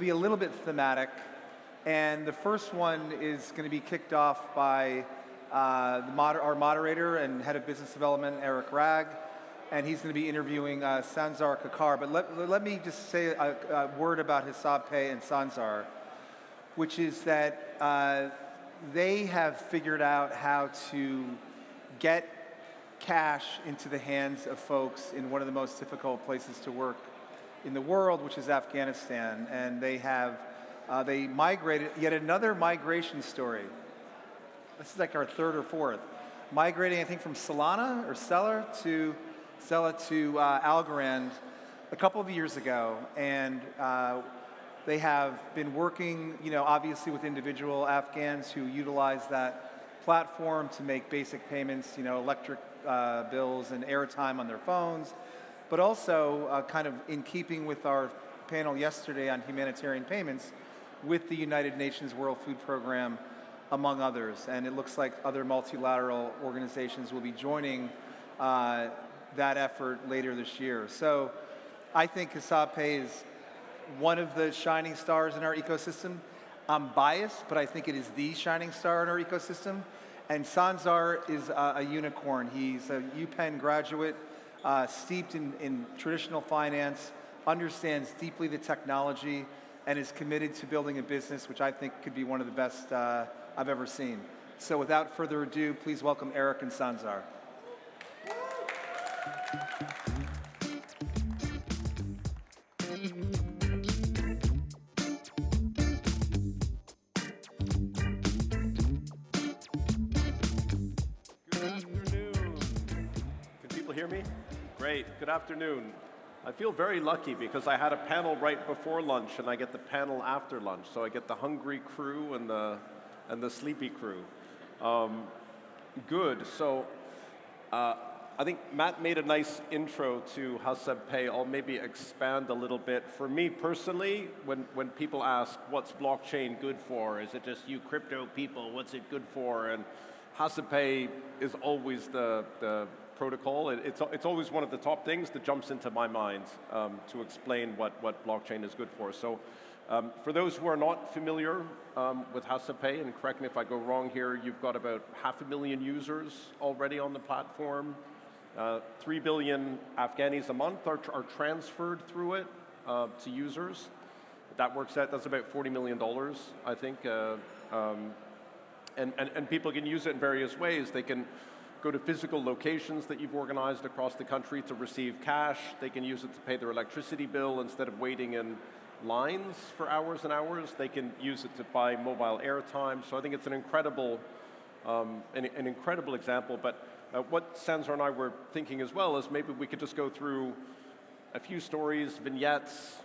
be a little bit thematic, and the first one is going to be kicked off by our moderator and head of business development, Eric Ragg, and he's going to be interviewing Sanzar Kakar. But let me just say a word about HesabPay and Sanzar, which is that they have figured out how to get cash into the hands of folks in one of the most difficult places to work in the world, which is Afghanistan. And they migrated, yet another migration story. This is like our third or fourth. Migrating, I think, from Sela to Algorand a couple of years ago. And they have been working, obviously with individual Afghans who utilize that platform to make basic payments, electric bills and airtime on their phones, but also kind of in keeping with our panel yesterday on humanitarian payments with the United Nations World Food Program, among others. And it looks like other multilateral organizations will be joining that effort later this year. So I think HesabPay is one of the shining stars in our ecosystem. I'm biased, but I think it is the shining star in our ecosystem. And Sanzar is a unicorn. He's a UPenn graduate, steeped in traditional finance, understands deeply the technology, and is committed to building a business which I think could be one of the best I've ever seen. So without further ado, please welcome Eric and Sanzar. Good afternoon. I feel very lucky because I had a panel right before lunch and I get the panel after lunch. So I get the hungry crew and the sleepy crew. Good. So I think Matt made a nice intro to HesabPay. I'll maybe expand a little bit. For me personally, when people ask, what's blockchain good for? Is it just you crypto people? What's it good for? And HesabPay is always the protocol. It's always one of the top things that jumps into my mind to explain what blockchain is good for. So for those who are not familiar with HesabPay, and correct me if I go wrong here, you've got about 500,000 users already on the platform. 3 billion Afghanis a month are transferred through it to users. That works out, that's about $40 million, I think. And people can use it in various ways. They can go to physical locations that you've organized across the country to receive cash. They can use it to pay their electricity bill instead of waiting in lines for hours and hours. They can use it to buy mobile airtime. So I think it's an incredible example. But what Sanzar and I were thinking as well is maybe we could just go through a few stories, vignettes,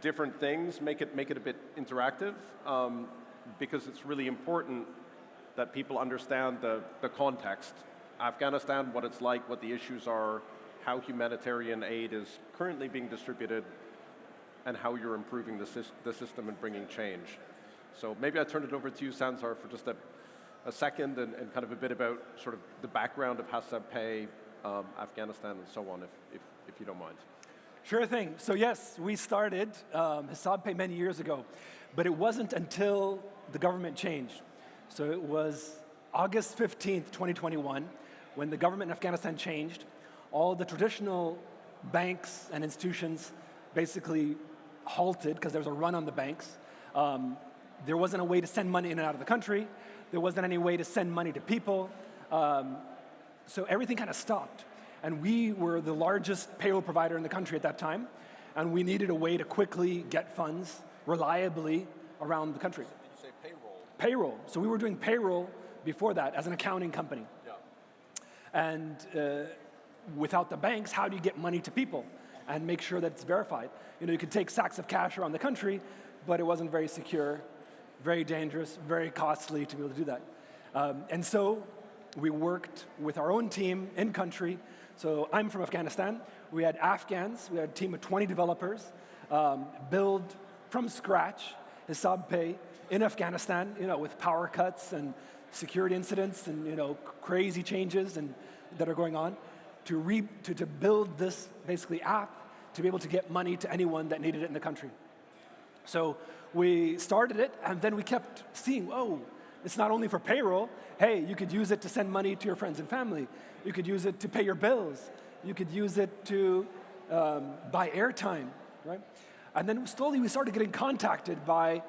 different things, make it a bit interactive, because it's really important that people understand the context. Afghanistan, what it's like, what the issues are, how humanitarian aid is currently being distributed, and how you're improving the system and bringing change. So maybe I turn it over to you, Sanzar, for just a second and kind of a bit about sort of the background of HesabPay, Afghanistan, and so on, if you don't mind. Sure thing. So yes, we started HesabPay many years ago, but it wasn't until the government changed. So it was August 15th, 2021, when the government in Afghanistan changed. All the traditional banks and institutions basically halted because there was a run on the banks. There wasn't a way to send money in and out of the country. There wasn't any way to send money to people. So everything kind of stopped. And we were the largest payroll provider in the country at that time, and we needed a way to quickly get funds reliably around the country. Payroll. So we were doing payroll before that as an accounting company. Yeah. And without the banks, how do you get money to people and make sure that it's verified? You could take sacks of cash around the country, but it wasn't very secure, very dangerous, very costly to be able to do that. And so we worked with our own team in country. So I'm from Afghanistan. We had Afghans. We had a team of 20 developers build from scratch HesabPay in Afghanistan, with power cuts and security incidents and crazy changes that are going on, to build this basically app to be able to get money to anyone that needed it in the country. So we started it, and then we kept seeing, oh, it's not only for payroll. Hey, you could use it to send money to your friends and family. You could use it to pay your bills. You could use it to buy airtime, right? And then slowly we started getting contacted by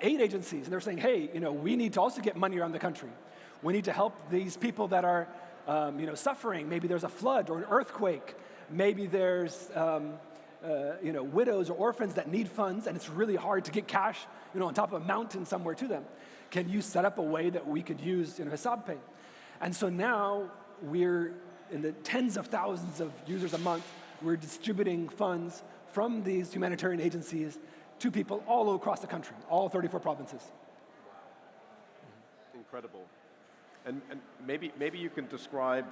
aid agencies, and they're saying, hey, we need to also get money around the country. We need to help these people that are suffering. Maybe there's a flood or an earthquake. Maybe there's widows or orphans that need funds, and it's really hard to get cash on top of a mountain somewhere to them. Can you set up a way that we could use HesabPay? And so now we're in the tens of thousands of users a month. We're distributing funds from these humanitarian agencies to people all across the country, all 34 provinces. Incredible. And maybe you can describe,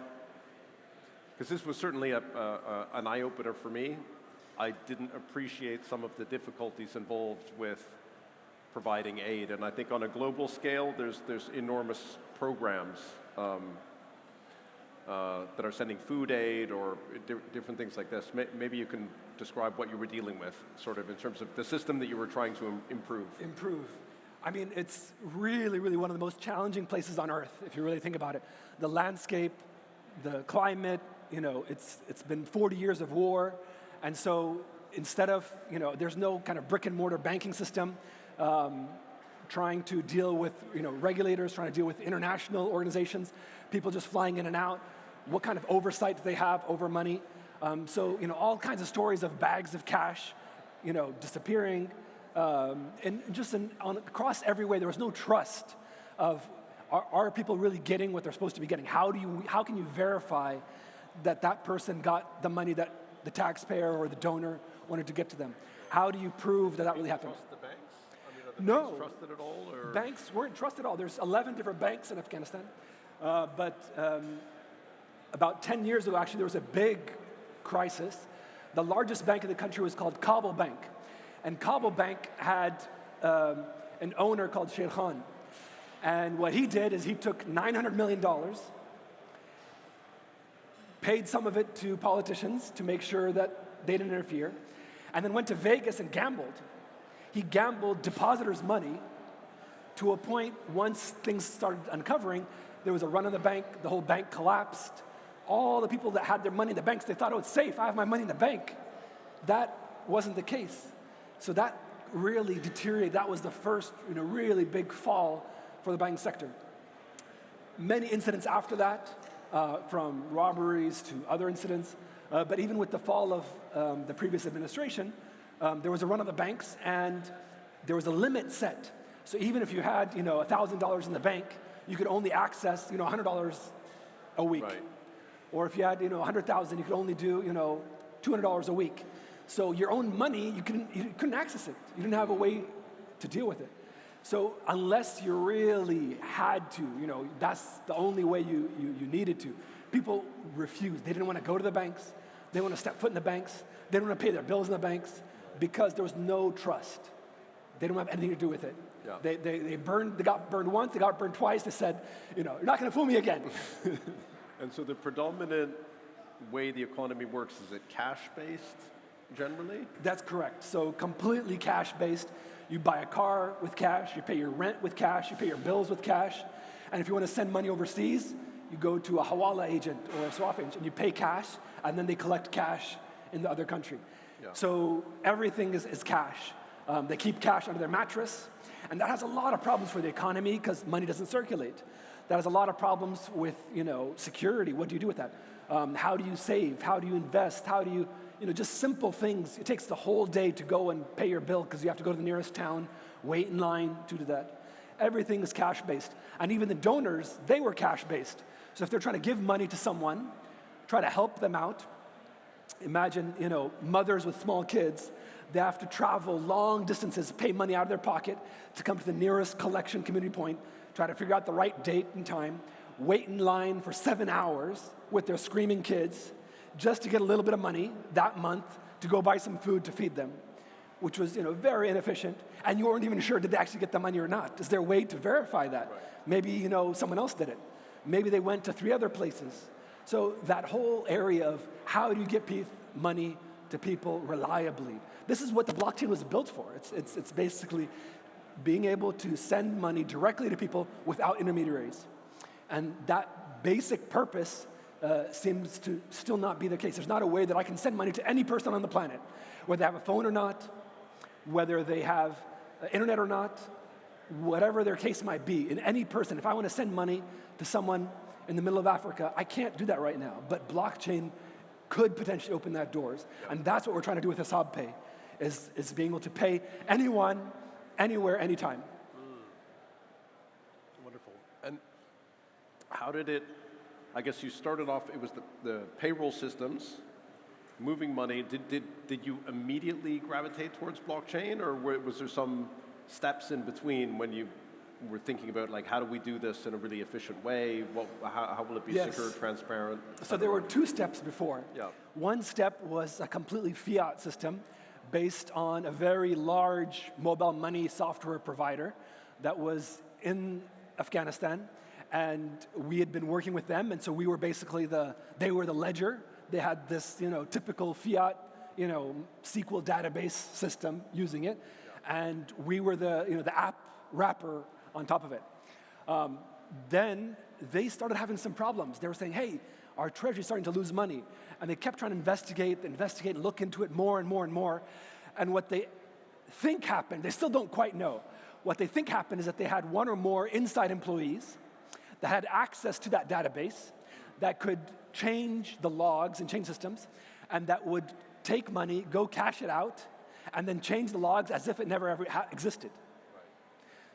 because this was certainly an eye-opener for me. I didn't appreciate some of the difficulties involved with providing aid, and I think on a global scale, there's enormous programs that are sending food aid or different things like this. Maybe you can describe what you were dealing with, sort of in terms of the system that you were trying to improve. I mean, it's really, really one of the most challenging places on Earth, if you really think about it. The landscape, the climate, it's been 40 years of war, and so instead of, there's no kind of brick and mortar banking system, trying to deal with, regulators, trying to deal with international organizations, people just flying in and out. What kind of oversight do they have over money? So, all kinds of stories of bags of cash, disappearing, and just across every way, there was no trust of, are people really getting what they're supposed to be getting? How can you verify that person got the money that the taxpayer or the donor wanted to get to them? How do you prove that really happened? Trust the banks? No. Banks trusted at all? Or? Banks weren't trusted at all. There's 11 different banks in Afghanistan. But about 10 years ago, actually, there was a big crisis. The largest bank in the country was called Kabul Bank. And Kabul Bank had an owner called Sher Khan. And what he did is he took $900 million, paid some of it to politicians to make sure that they didn't interfere, and then went to Vegas and gambled. He gambled depositors' money to a point, once things started uncovering, there was a run on the bank, the whole bank collapsed. All the people that had their money in the banks, they thought, oh, it's safe, I have my money in the bank. That wasn't the case. So that really deteriorated. That was the first really big fall for the banking sector. Many incidents after that, from robberies to other incidents, but even with the fall of the previous administration, there was a run on the banks, and there was a limit set. So even if you had $1,000 in the bank, you could only access $100 a week. Right. Or if you had 100,000, you could only do $200 a week. So your own money, you couldn't access it. You didn't have a way to deal with it. So unless you really had to, that's the only way you needed to. People refused. They didn't want to go to the banks. They didn't want to step foot in the banks. They didn't want to pay their bills in the banks because there was no trust. They didn't have anything to do with it. Yeah. They got burned once, they got burned twice. They said, you're not going to fool me again. And so the predominant way the economy works, is it cash-based generally? That's correct. So completely cash-based. You buy a car with cash, you pay your rent with cash, you pay your bills with cash. And if you want to send money overseas, you go to a hawala agent or a swap agent, and you pay cash, and then they collect cash in the other country. Yeah. So everything is cash. They keep cash under their mattress, and that has a lot of problems for the economy because money doesn't circulate. That has a lot of problems with security. What do you do with that? How do you save? How do you invest? How do you just simple things. It takes the whole day to go and pay your bill because you have to go to the nearest town, wait in line to do that. Everything is cash-based. And even the donors, they were cash-based. So if they're trying to give money to someone, try to help them out, imagine, mothers with small kids, they have to travel long distances, pay money out of their pocket to come to the nearest collection community point, try to figure out the right date and time, wait in line for 7 hours with their screaming kids, just to get a little bit of money that month to go buy some food to feed them, which was very inefficient. And you weren't even sure did they actually get the money or not. Is there a way to verify that? Right. Maybe someone else did it. Maybe they went to 3 other places. So that whole area of how do you get money to people reliably. This is what the blockchain was built for. It's basically being able to send money directly to people without intermediaries. And that basic purpose seems to still not be the case. There's not a way that I can send money to any person on the planet, whether they have a phone or not, whether they have internet or not, whatever their case might be. In any person, if I want to send money to someone in the middle of Africa, I can't do that right now. But blockchain could potentially open that doors. And that's what we're trying to do with HesabPay, is being able to pay anyone, anywhere, anytime. Wonderful. And how did it, I guess you started off, it was the payroll systems, moving money. Did you immediately gravitate towards blockchain, or was there some steps in between when you were thinking about, like, how do we do this in a really efficient way? How will it be secure, transparent? So there were 2 steps before. Yeah. One step was a completely fiat system based on a very large mobile money software provider that was in Afghanistan, and we had been working with them, and so we were basically they were the ledger. They had this, typical fiat, SQL database system using it, and we were the app wrapper on top of it. Then they started having some problems. They were saying, hey, our treasury's starting to lose money. And they kept trying to investigate, look into it more and more and more. And what they think happened, they still don't quite know. What they think happened is that they had one or more inside employees that had access to that database that could change the logs and change systems, and that would take money, go cash it out, and then change the logs as if it never ever existed.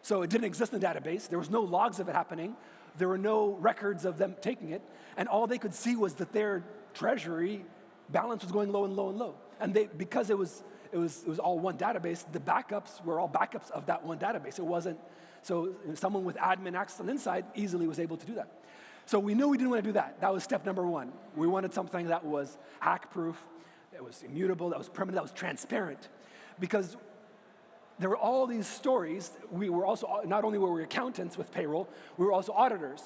So it didn't exist in the database. There was no logs of it happening. There were no records of them taking it. And all they could see was that their treasury balance was going low and low and low. And because it was all one database, the backups were all backups of that one database. It wasn't, so someone with admin access on the inside easily was able to do that. So we knew we didn't want to do that. That was step number 1. We wanted something that was hack-proof, that was immutable, that was permanent, that was transparent. Because there were all these stories. We were also, not only were we accountants with payroll, we were also auditors.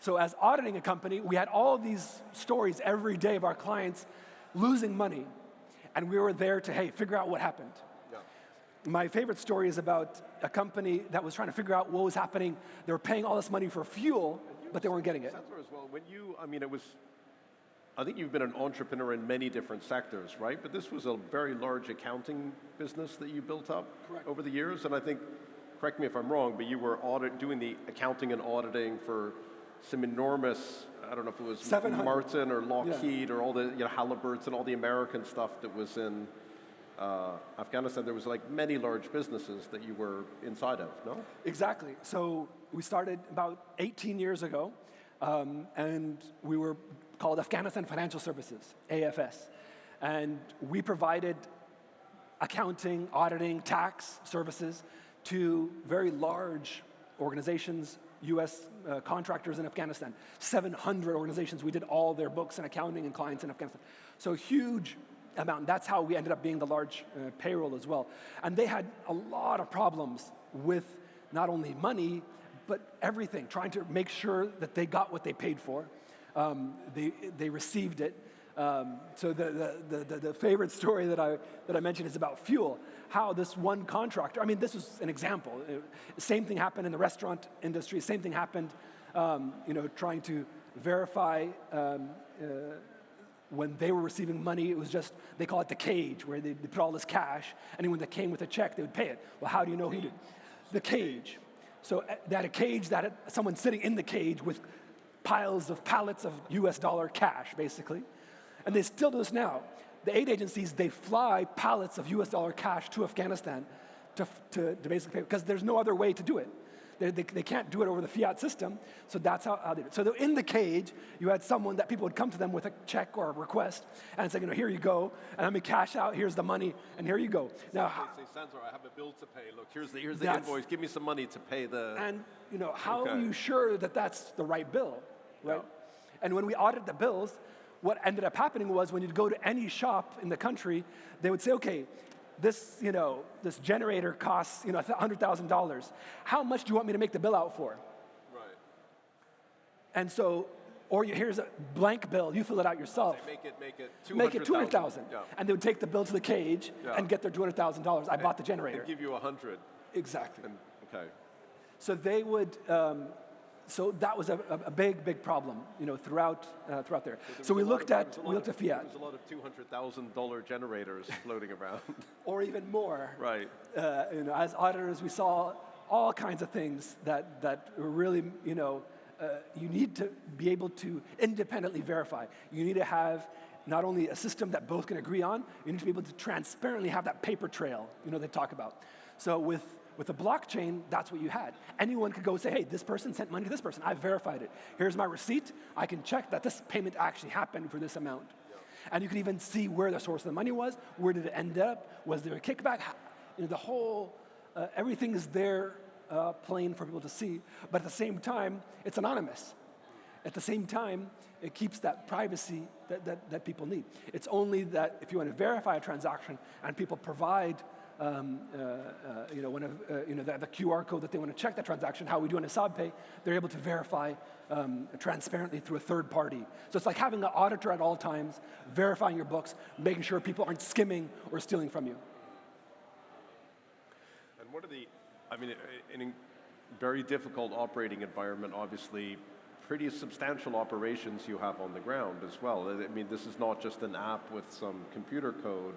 So as auditing a company, we had all these stories every day of our clients losing money. And we were there to, hey, figure out what happened. Yeah. My favorite story is about a company that was trying to figure out what was happening. They were paying all this money for fuel, but they weren't getting it. As well. I think you've been an entrepreneur in many different sectors, right? But this was a very large accounting business that you built up over the years. And I think, correct me if I'm wrong, but you were doing the accounting and auditing for some enormous, I don't know if it was 700. Martin or Lockheed or all the Halliburton and all the American stuff that was in Afghanistan. There was like many large businesses that you were inside of, no? Exactly. So we started about 18 years ago, and we were called Afghanistan Financial Services, AFS. And we provided accounting, auditing, tax services to very large organizations, U.S. Contractors in Afghanistan. 700 organizations. We did all their books and accounting and clients in Afghanistan. So huge amount. That's how we ended up being the large payroll as well. And they had a lot of problems with not only money, but everything, trying to make sure that they got what they paid for. They received it. So the favorite story that I mentioned is about fuel. How this one contractor, this was an example. Same thing happened in the restaurant industry. Same thing happened, trying to verify when they were receiving money. It was just, they call it the cage, where they put all this cash. Anyone that came with a check, they would pay it. Well, how do you know who did? The cage. So they had a cage that had someone sitting in the cage with pallets of US dollar cash, basically. And they still do this now. The aid agencies, they fly pallets of US dollar cash to Afghanistan to basically pay, because there's no other way to do it. They can't do it over the fiat system, so that's how they do it. So in the cage, you had someone that people would come to them with a check or a request and say, here you go, and let me cash out, here's the money, and here you go. Now, they say, Sandra, I have a bill to pay. Look, here's the invoice. Give me some money to pay the... And how are you sure that that's the right bill, right? Yeah. And when we audited the bills, what ended up happening was when you'd go to any shop in the country, they would say, okay, this generator costs $100,000. How much do you want me to make the bill out for? Right. And so Or here's a blank bill, you fill it out yourself. Make it Make it 200,000. Yeah. And they would take the bill to the cage Yeah. and get their $200,000. I bought the generator. And give you 100. Exactly. Okay. So they would, so that was a big, big problem, throughout there. So we looked at fiat. There was a lot of $200,000 generators floating around. Or even more. Right. As auditors, we saw all kinds of things that were really, you need to be able to independently verify. You need to have not only a system that both can agree on, you need to be able to transparently have that paper trail, they talk about. So with a blockchain, that's what you had. Anyone could go say, hey, this person sent money to this person. I verified it. Here's my receipt. I can check that this payment actually happened for this amount. Yeah. And you could even see where the source of the money was. Where did it end up? Was there a kickback? The whole, everything is there plain for people to see. But at the same time, it's anonymous. At the same time, it keeps that privacy that people need. It's only that if you want to verify a transaction and people provide the QR code that they want to check that transaction, how we do on HesabPay, they're able to verify transparently through a third party. So it's like having an auditor at all times, verifying your books, making sure people aren't skimming or stealing from you. And what are in a very difficult operating environment, obviously, pretty substantial operations you have on the ground as well. I mean, this is not just an app with some computer code.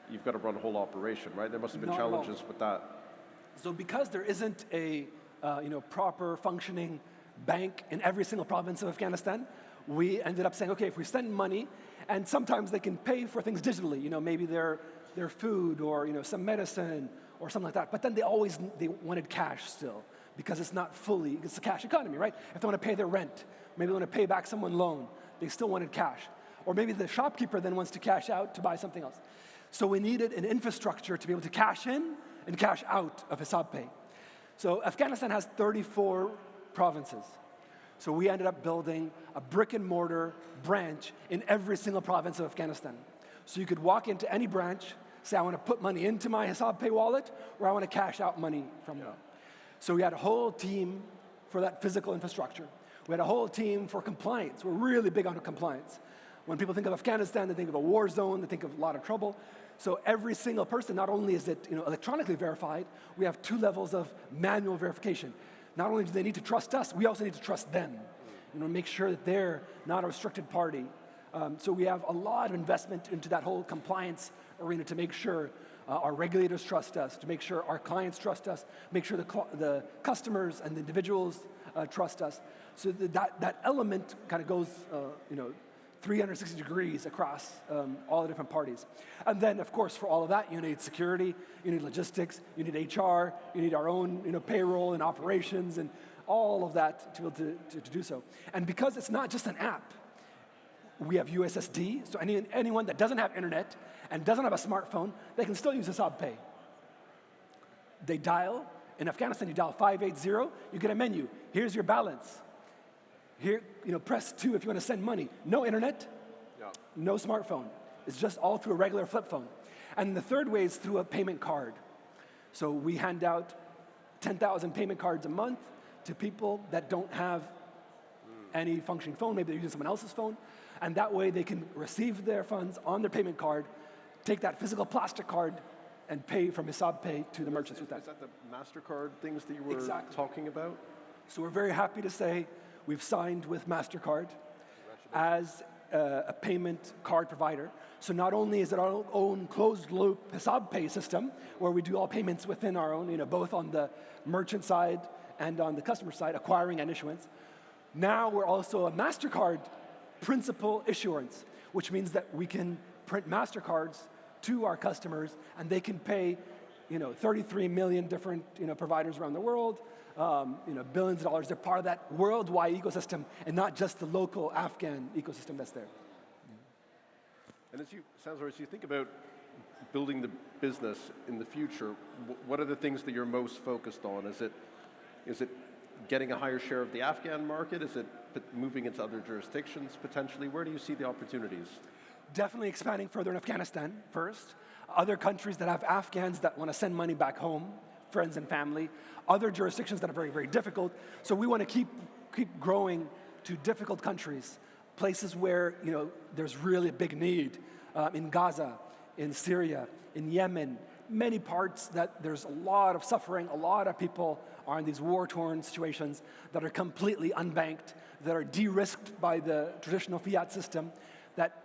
You've got to run a whole operation, right? There must have been challenges with that. So because there isn't a proper functioning bank in every single province of Afghanistan, we ended up saying, okay, if we send money, and sometimes they can pay for things digitally, maybe their food or some medicine or something like that. But then they wanted cash still because it's not fully, it's a cash economy, right? If they want to pay their rent, maybe they want to pay back someone loan, they still wanted cash. Or maybe the shopkeeper then wants to cash out to buy something else. So we needed an infrastructure to be able to cash in and cash out of HesabPay. So Afghanistan has 34 provinces. So we ended up building a brick and mortar branch in every single province of Afghanistan. So you could walk into any branch, say, I want to put money into my HesabPay wallet, or I want to cash out money from them. So we had a whole team for that physical infrastructure. We had a whole team for compliance. We're really big on compliance. When people think of Afghanistan, they think of a war zone, they think of a lot of trouble. So every single person, not only is it electronically verified, we have 2 levels of manual verification. Not only do they need to trust us, we also need to trust them. Make sure that they're not a restricted party. So we have a lot of investment into that whole compliance arena to make sure our regulators trust us, to make sure our clients trust us, make sure the customers and the individuals trust us. So that element kind of goes, 360 degrees across all the different parties. And then, of course, for all of that, you need security, you need logistics, you need HR, you need our own payroll and operations and all of that to be able to do so. And because it's not just an app, we have USSD, so anyone that doesn't have internet and doesn't have a smartphone, they can still use HesabPay. They dial, in Afghanistan, you dial 580, you get a menu. Here's your balance. Here, press 2 if you want to send money. No internet, no smartphone. It's just all through a regular flip phone. And the third way is through a payment card. So we hand out 10,000 payment cards a month to people that don't have any functioning phone. Maybe they're using someone else's phone. And that way they can receive their funds on their payment card, take that physical plastic card, and pay from HesabPay to the merchants with that. Is that the MasterCard things that you were talking about? So we're very happy to say we've signed with MasterCard as a payment card provider. So not only is it our own closed-loop HesabPay system, where we do all payments within our own, both on the merchant side and on the customer side, acquiring and issuance. Now we're also a MasterCard principal issuance, which means that we can print MasterCards to our customers, and they can pay 33 million different providers around the world, billions of dollars. They're part of that worldwide ecosystem and not just the local Afghan ecosystem that's there. And as you think about building the business in the future, what are the things that you're most focused on? Is it getting a higher share of the Afghan market? Is it moving into other jurisdictions potentially? Where do you see the opportunities? Definitely expanding further in Afghanistan first. Other countries that have Afghans that want to send money back home, friends and family. Other jurisdictions that are very, very difficult. So we want to keep growing to difficult countries, places where there's really a big need, in Gaza, in Syria, in Yemen, many parts that there's a lot of suffering, a lot of people are in these war-torn situations that are completely unbanked, that are de-risked by the traditional fiat system, that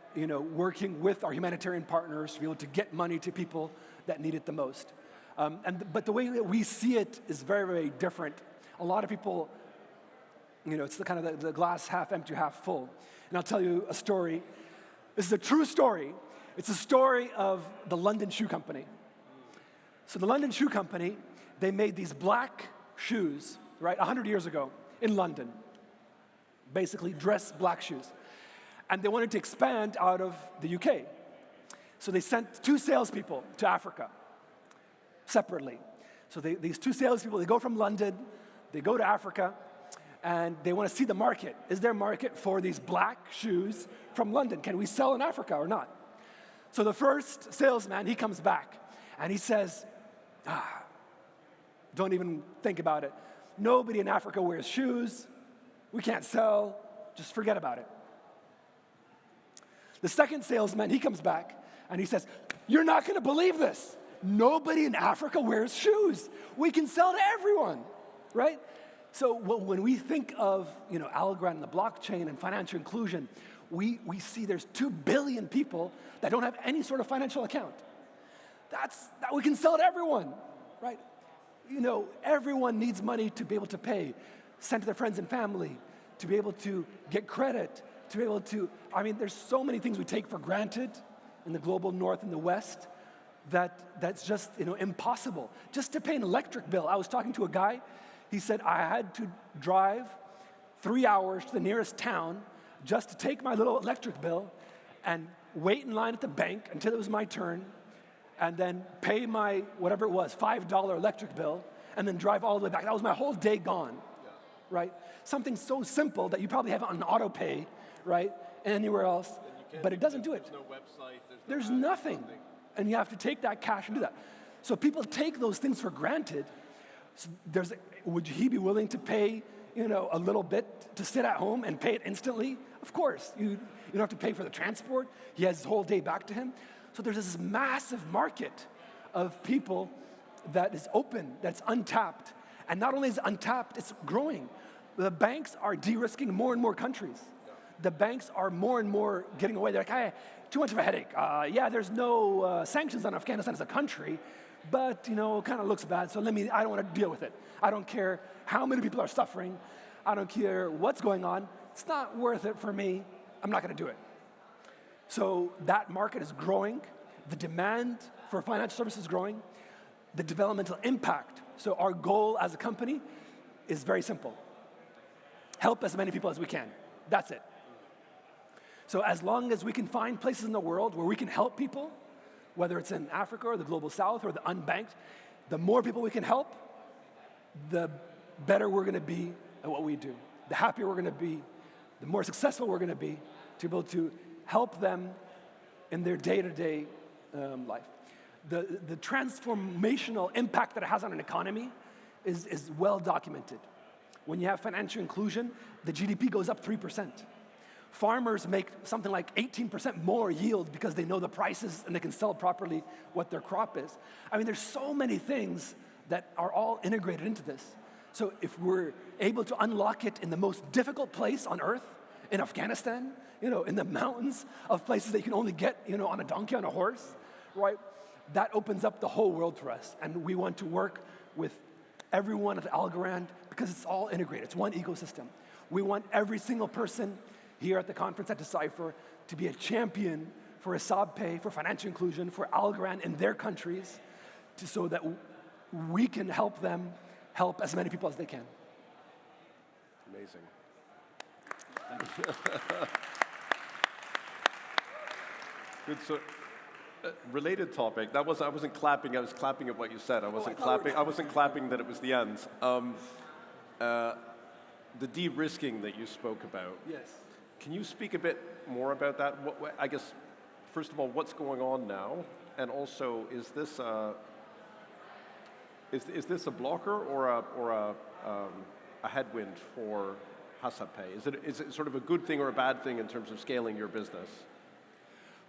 working with our humanitarian partners to be able to get money to people that need it the most. But the way that we see it is very, very different. A lot of people, it's the kind of the glass half empty, half full. And I'll tell you a story. This is a true story. It's a story of the London Shoe Company. So the London Shoe Company, they made these black shoes, right, 100 years ago in London. Basically, dress black shoes. And they wanted to expand out of the UK. So they sent 2 salespeople to Africa separately. So these 2 salespeople, they go from London, they go to Africa, and they want to see the market. Is there a market for these black shoes from London? Can we sell in Africa or not? So the first salesman, he comes back, and he says, don't even think about it. Nobody in Africa wears shoes. We can't sell. Just forget about it. The second salesman, he comes back, and he says, you're not going to believe this. Nobody in Africa wears shoes. We can sell to everyone, right? So when we think of Algorand and the blockchain and financial inclusion, we see there's 2 billion people that don't have any sort of financial account. That we can sell to everyone, right? Everyone needs money to be able to pay, send to their friends and family, to be able to get credit, to be able to, there's so many things we take for granted in the global north and the west that's just, impossible. Just to pay an electric bill. I was talking to a guy, he said, I had to drive 3 hours to the nearest town just to take my little electric bill and wait in line at the bank until it was my turn, and then pay my, whatever it was, $5 electric bill, and then drive all the way back. That was my whole day gone, right? Something so simple that you probably have on auto pay, right, anywhere else, but it doesn't do it. There's no website. There's nothing. And you have to take that cash and do that. So people take those things for granted. So would he be willing to pay, a little bit to sit at home and pay it instantly? Of course. You don't have to pay for the transport. He has his whole day back to him. So there's this massive market of people that is open, that's untapped. And not only is it untapped, it's growing. The banks are de-risking more and more countries. The banks are more and more getting away. They're like, hey, too much of a headache. There's no sanctions on Afghanistan as a country, but, kind of looks bad, so I don't want to deal with it. I don't care how many people are suffering. I don't care what's going on. It's not worth it for me. I'm not going to do it. So that market is growing. The demand for financial services is growing. The developmental impact. So our goal as a company is very simple. Help as many people as we can. That's it. So as long as we can find places in the world where we can help people, whether it's in Africa or the global south or the unbanked, the more people we can help, the better we're going to be at what we do. The happier we're going to be, the more successful we're going to be to be able to help them in their day-to-day life. The transformational impact that it has on an economy is well documented. When you have financial inclusion, the GDP goes up 3%. Farmers make something like 18% more yield because they know the prices and they can sell properly what their crop is. There's so many things that are all integrated into this. So if we're able to unlock it in the most difficult place on earth, in Afghanistan, in the mountains of places that you can only get, on a donkey, on a horse, right? That opens up the whole world for us. And we want to work with everyone at Algorand because it's all integrated. It's one ecosystem. We want every single person here at the conference at Decipher to be a champion for HesabPay, for financial inclusion, for Algorand in their countries, so that we can help them help as many people as they can. Amazing. Good. So, related topic. I wasn't clapping. I was clapping at what you said. I wasn't clapping that it was the end. The de-risking that you spoke about. Yes. Can you speak a bit more about that? I guess, first of all, what's going on now, and also, is this a blocker or a headwind for HesabPay? Is it sort of a good thing or a bad thing in terms of scaling your business?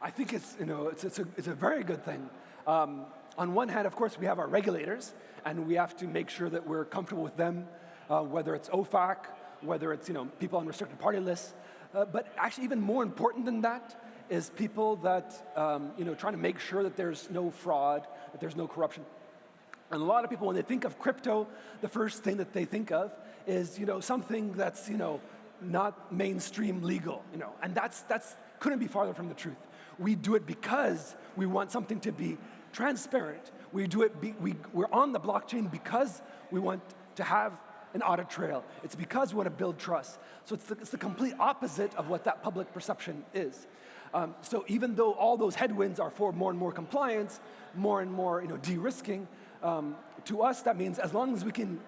I think it's a very good thing. On one hand, of course, we have our regulators, and we have to make sure that we're comfortable with them, whether it's OFAC, whether it's people on restricted party lists. But actually, even more important than that is people that trying to make sure that there's no fraud, that there's no corruption. And a lot of people, when they think of crypto, the first thing that they think of is something that's not mainstream legal. And that's couldn't be farther from the truth. We do it because we want something to be transparent. We do it. We're on the blockchain because we want to have an audit trail. It's because we want to build trust. So it's the complete opposite of what that public perception is. So even though all those headwinds are for more and more compliance, more and more de-risking, to us that means as long as we can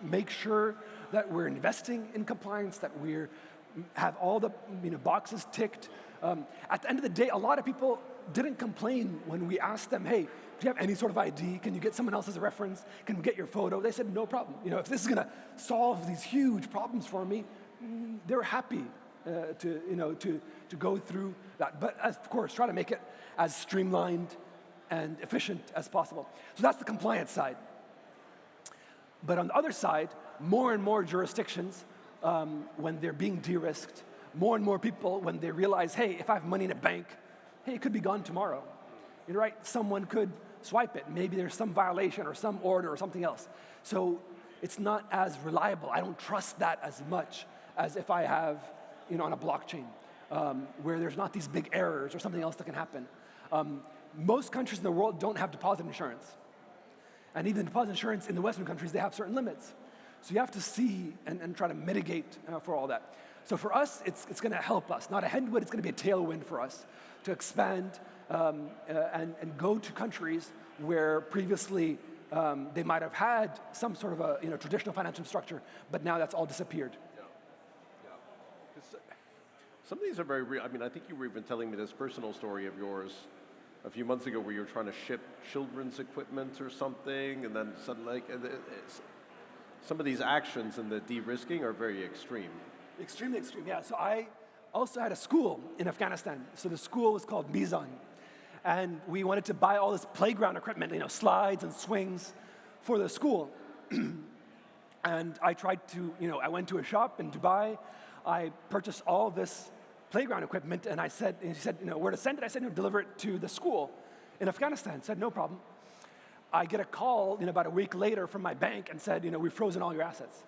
make sure that we're investing in compliance, that we have all the boxes ticked. At the end of the day, a lot of people didn't complain when we asked them, hey, do you have any sort of ID? Can you get someone else as a reference? Can we get your photo? They said, no problem. If this is going to solve these huge problems for me, they're happy to go through that. But of course, try to make it as streamlined and efficient as possible. So that's the compliance side. But on the other side, more and more jurisdictions, when they're being de-risked, more and more people, when they realize, hey, if I have money in a bank, hey, it could be gone tomorrow. Right? Someone could swipe it. Maybe there's some violation or some order or something else. So it's not as reliable. I don't trust that as much as if I have, on a blockchain, where there's not these big errors or something else that can happen. Most countries in the world don't have deposit insurance. And even deposit insurance in the Western countries, they have certain limits. So you have to see and try to mitigate for all that. So for us, it's going to help us. Not a headwind, it's going to be a tailwind for us to expand and go to countries where previously they might have had some sort of a traditional financial structure, but now that's all disappeared. Some of these are very real. I mean, I think you were even telling me this personal story of yours a few months ago where you were trying to ship children's equipment or something, and then suddenly, some of these actions and the de-risking are very extreme. Extremely extreme, yeah. So I also had a school in Afghanistan. So the school was called Mizan. And we wanted to buy all this playground equipment, slides and swings for the school. And I tried to, I went to a shop in Dubai. I purchased all this playground equipment, and he said, where to send it? I said, deliver it to the school in Afghanistan. I said, no problem. I get a call, about a week later from my bank and said, we've frozen all your assets.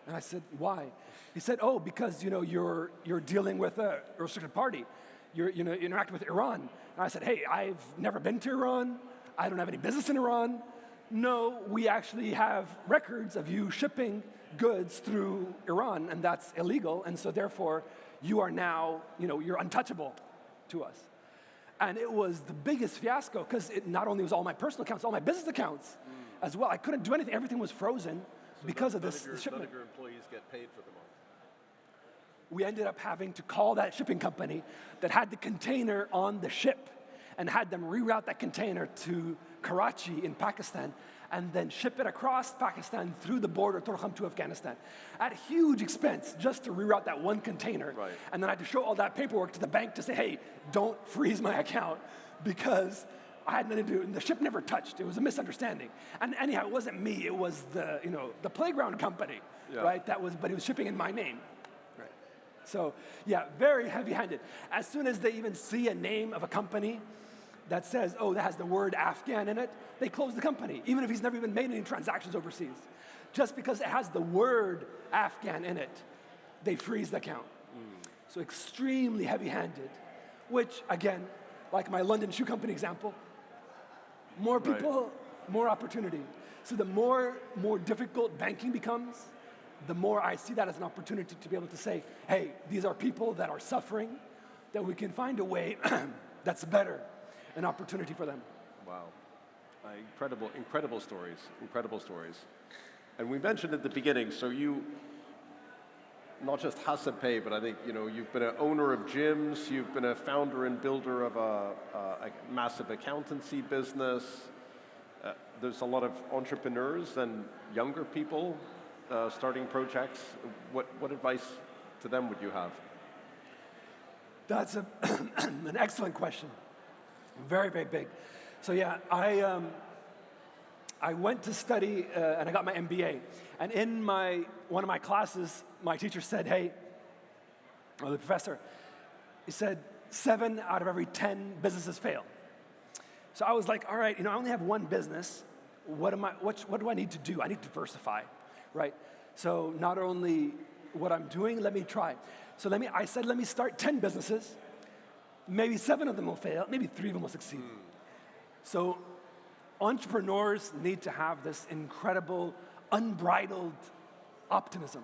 And I said, why? He said, oh, because, you're dealing with a restricted party. You're interacting with Iran. And I said, hey, I've never been to Iran. I don't have any business in Iran. No, we actually have records of you shipping goods through Iran, and that's illegal. And so therefore, you are now, you're untouchable to us. And it was the biggest fiasco because it not only was all my personal accounts, all my business accounts as well. I couldn't do anything. Everything was frozen because of this shipment. None of your employees get paid for the month. We ended up having to call that shipping company that had the container on the ship and had them reroute that container to Karachi in Pakistan and then ship it across Pakistan through the border to Afghanistan at huge expense just to reroute that one container. Right. And then I had to show all that paperwork to the bank to say, hey, don't freeze my account because I had nothing to do, and the ship never touched. It was a misunderstanding. And anyhow, it wasn't me, it was the playground company, right? But it was shipping in my name. Right. So yeah, very heavy-handed. As soon as they even see a name of a company that says, oh, that has the word Afghan in it, they close the company, even if he's never even made any transactions overseas. Just because it has the word Afghan in it, they freeze the account. So extremely heavy-handed, which, again, like my London shoe company example, more people, more opportunity. So the more difficult banking becomes, the more I see that as an opportunity to be able to say, hey, these are people that are suffering, that we can find a way that's better, an opportunity for them. Wow. Incredible stories. And we mentioned at the beginning, so you, not just HesabPay, but I think, you've been an owner of gyms, you've been a founder and builder of a massive accountancy business. There's a lot of entrepreneurs and younger people starting projects. What advice to them would you have? That's an excellent question. Very, very big. So yeah, I went to study and I got my MBA. And in one of my classes, my teacher said, hey, or the professor, he said, 7 out of every 10 businesses fail. So I was like, all right, I only have one business. What do I need to do? I need to diversify, right? So not only what I'm doing, let me try. So I said, let me start 10 businesses. Maybe 7 of them will fail. Maybe 3 of them will succeed. So entrepreneurs need to have this incredible, unbridled optimism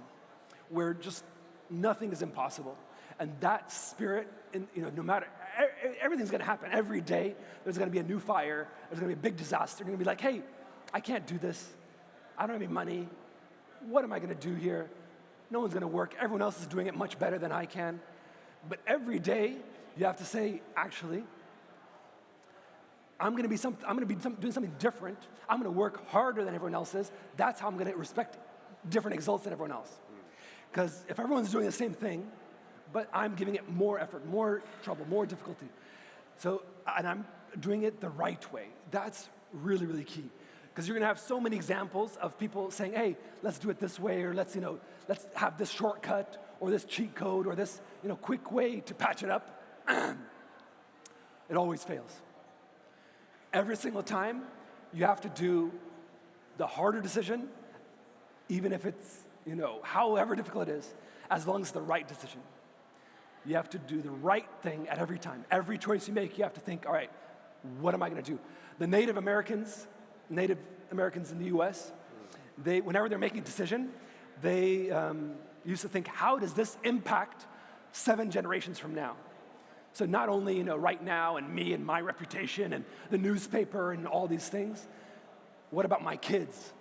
where just nothing is impossible. And that spirit, no matter, everything's going to happen. Every day, there's going to be a new fire. There's going to be a big disaster. You're going to be like, hey, I can't do this. I don't have any money. What am I going to do here? No one's going to work. Everyone else is doing it much better than I can. But every day, you have to say, actually, I'm going to be doing something different. I'm going to work harder than everyone else is. That's how I'm going to respect different results than everyone else. Because if everyone's doing the same thing, but I'm giving it more effort, more trouble, more difficulty. So, and I'm doing it the right way. That's really, really key. Because you're going to have so many examples of people saying, hey, let's do it this way, or let's have this shortcut, or this cheat code, or this, quick way to patch it up. It always fails. Every single time, you have to do the harder decision, even if it's, however difficult it is, as long as it's the right decision. You have to do the right thing at every time. Every choice you make, you have to think, all right, what am I going to do? The Native Americans in the US, whenever they're making a decision, they used to think, how does this impact 7 generations from now? So not only, right now and me and my reputation and the newspaper and all these things, what about my kids?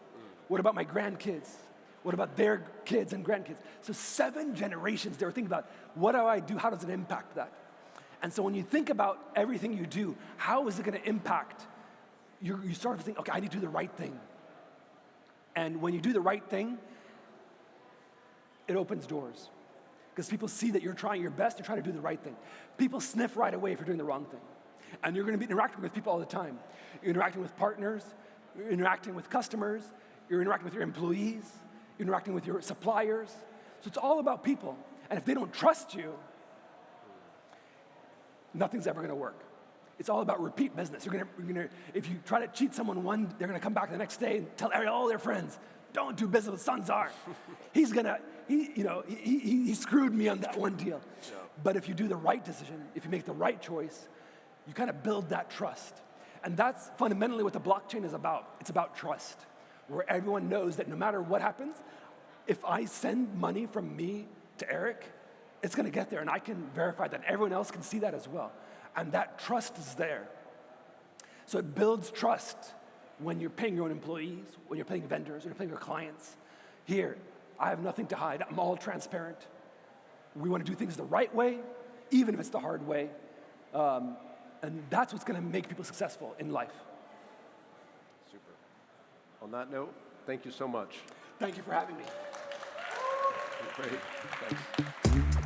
What about my grandkids? What about their kids and grandkids? So 7 generations, they were thinking about, what do I do? How does it impact that? And so when you think about everything you do, how is it going to impact? You start to think, okay, I need to do the right thing. And when you do the right thing, it opens doors. Because people see that you're trying your best, you're trying to do the right thing. People sniff right away if you're doing the wrong thing. And you're going to be interacting with people all the time. You're interacting with partners, you're interacting with customers, you're interacting with your employees, you're interacting with your suppliers. So it's all about people. And if they don't trust you, nothing's ever going to work. It's all about repeat business. If you try to cheat someone they're going to come back the next day and tell all their friends, don't do business with Sanzar. He screwed me on that one deal. Yeah. But if you do the right decision, if you make the right choice, you kind of build that trust. And that's fundamentally what the blockchain is about. It's about trust, where everyone knows that no matter what happens, if I send money from me to Eric, it's going to get there, and I can verify that. Everyone else can see that as well. And that trust is there. So it builds trust when you're paying your own employees, when you're paying vendors, when you're paying your clients. Here, I have nothing to hide. I'm all transparent. We want to do things the right way, even if it's the hard way. And that's what's going to make people successful in life. Super. On that note, thank you so much. Thank you for having me. Great. Thanks.